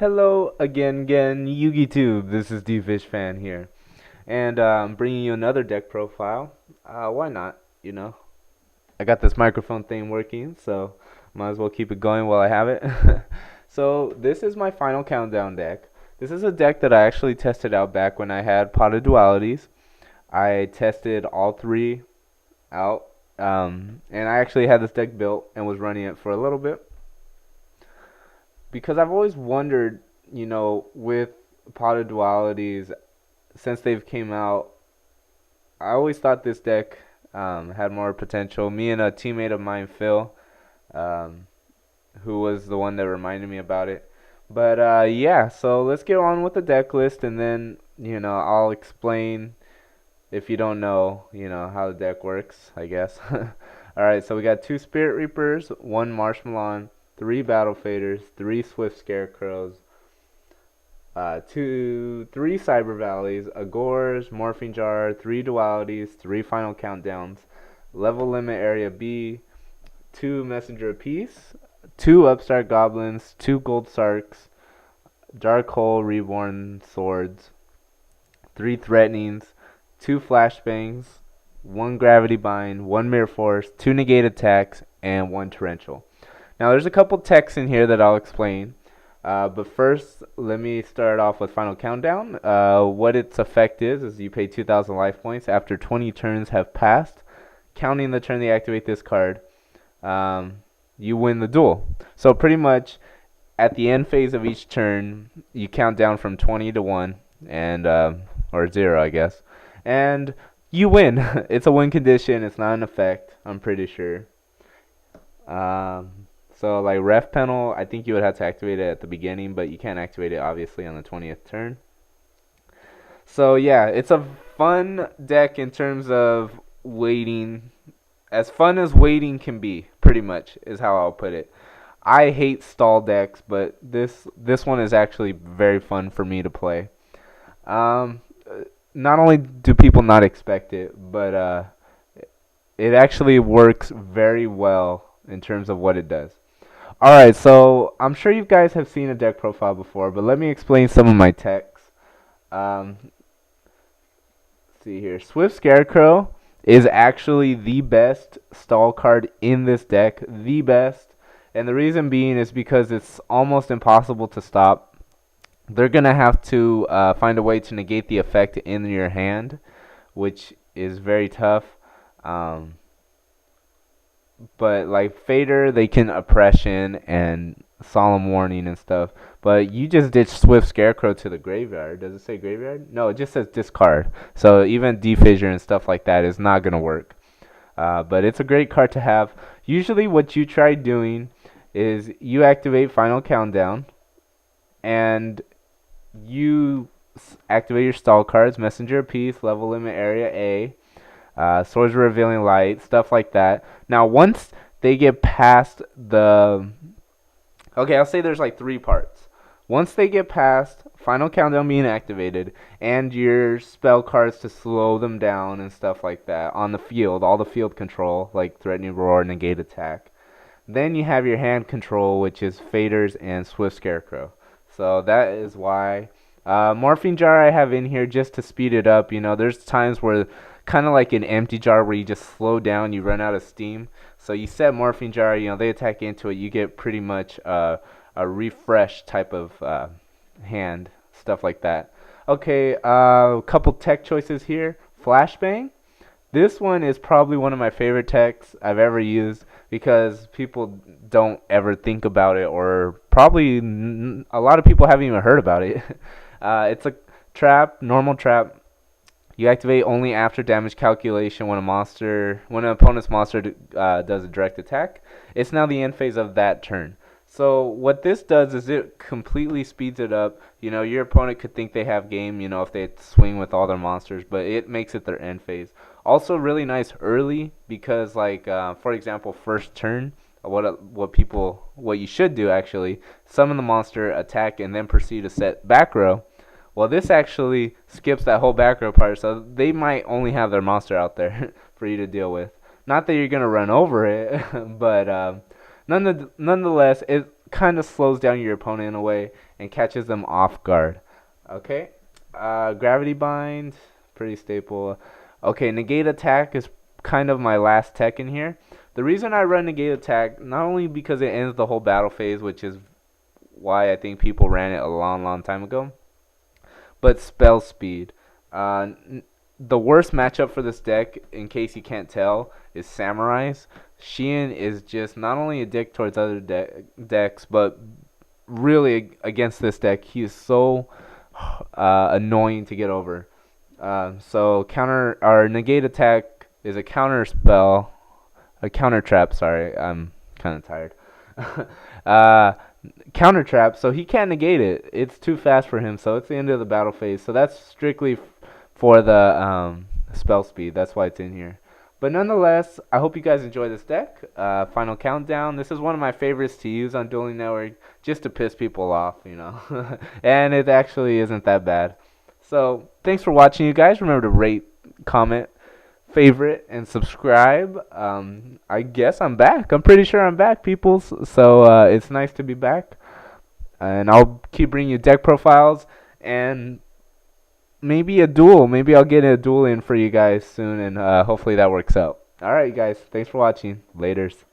Hello again, YugiTube. This is DFishFan here, and I'm bringing you another deck profile. Why not? You know, I got this microphone thing working, so might as well keep it going while I have it. So this is my final countdown deck. This is a deck that I actually tested out back when I had Pot of Dualities. I tested all three out, and I actually had this deck built and was running it for a little bit because I've always wondered, with Pot of Dualities, since they've came out, I always thought this deck had more potential. Me and a teammate of mine, Phil, um, who was the one that reminded me about it. But yeah, so let's get on with the deck list, and then I'll explain if you don't know, how the deck works, I guess. All right, so we got two Spirit Reapers, one Marshmallow, three Battle Faders, three Swift Scarecrows, three Cyber Valleys, a Gores, Morphing Jar, three Dualities, three Final Countdowns, Level Limit Area B, two Messenger apiece, two Upstart Goblins, two Gold Sarks, Dark Hole Reborn Swords, three Threatenings, two Flashbangs, one Gravity Bind, one Mirror Force, two Negate Attacks, and one Torrential. Now there's a couple texts in here that I'll explain. But first, let me start off with Final Countdown. What its effect is you pay 2,000 life points after 20 turns have passed. Counting the turn they activate this card, you win the duel. So pretty much, at the end phase of each turn, you count down from 20 to 1, and or 0, I guess. And you win. It's a win condition. It's not an effect, I'm pretty sure. So like Ref Panel, I think you would have to activate it at the beginning, but you can't activate it obviously on the 20th turn. So yeah, it's a fun deck in terms of waiting. As fun as waiting can be, pretty much, is how I'll put it. I hate stall decks, but this one is actually very fun for me to play. Not only do people not expect it, but it actually works very well in terms of what it does. Alright, so I'm sure you guys have seen a deck profile before, but let me explain some of my techs. Um, see here. Swift Scarecrow is actually the best stall card in this deck. The best. And the reason being is because it's almost impossible to stop. They're going to have to find a way to negate the effect in your hand, which is very tough. But like Fader, they can Oppression and Solemn Warning and stuff. But you just ditch Swift Scarecrow to the graveyard. Does it say graveyard? No, it just says discard. So even Defissure and stuff like that is not going to work. But it's a great card to have. Usually what you try doing is you activate Final Countdown, and you activate your stall cards, Messenger apiece, Level Limit Area A, Swords of Revealing Light, stuff like that. Now, once they get past the... Okay, I'll say there's like three parts. Once they get past Final Countdown being activated, and your spell cards to slow them down and stuff like that on the field, all the field control, like Threatening Roar, Negate Attack, then you have your hand control, which is Faders and Swift Scarecrow. So that is why... Morphing Jar I have in here just to speed it up. There's times where kind of like an empty jar where you just slow down, you run out of steam. So you set Morphing Jar, they attack into it, you get pretty much a refresh type of hand, stuff like that. Okay, a couple tech choices here. Flashbang. This one is probably one of my favorite techs I've ever used because people don't ever think about it, or probably a lot of people haven't even heard about it. It's a trap, normal trap. You activate only after damage calculation when an opponent's monster does a direct attack. It's now the end phase of that turn. So what this does is it completely speeds it up. Your opponent could think they have game, if they swing with all their monsters, but it makes it their end phase. Also really nice early because, like, for example, first turn, what you should do actually, summon the monster, attack, and then proceed to set back row. Well, this actually skips that whole back row part, so they might only have their monster out there for you to deal with. Not that you're going to run over it, but nonetheless, it kind of slows down your opponent in a way and catches them off guard. Okay, gravity bind, pretty staple. Okay, negate attack is kind of my last tech in here. The reason I run negate attack, not only because it ends the whole battle phase, which is why I think people ran it a long, long time ago, but spell speed. The worst matchup for this deck, in case you can't tell, is Samurais. Sheehan is just not only a dick towards other decks, but really against this deck, he is so annoying to get over. So counter our negate attack is a counter spell, a counter trap. Sorry, I'm kind of tired. uh, Counter trap, so he can't negate it. It's too fast for him, so it's the end of the battle phase. So that's strictly for the spell speed. That's why it's in here. But nonetheless, I hope you guys enjoy this deck. Final countdown. This is one of my favorites to use on Dueling Network, just to piss people off, you know. And it actually isn't that bad. So thanks for watching, you guys. Remember to rate, comment, favorite, and subscribe. I guess I'm back. I'm pretty sure I'm back, people. So it's nice to be back. And I'll keep bringing you deck profiles and maybe a duel. Maybe I'll get a duel in for you guys soon, and hopefully that works out. All right, guys. Thanks for watching. Laters.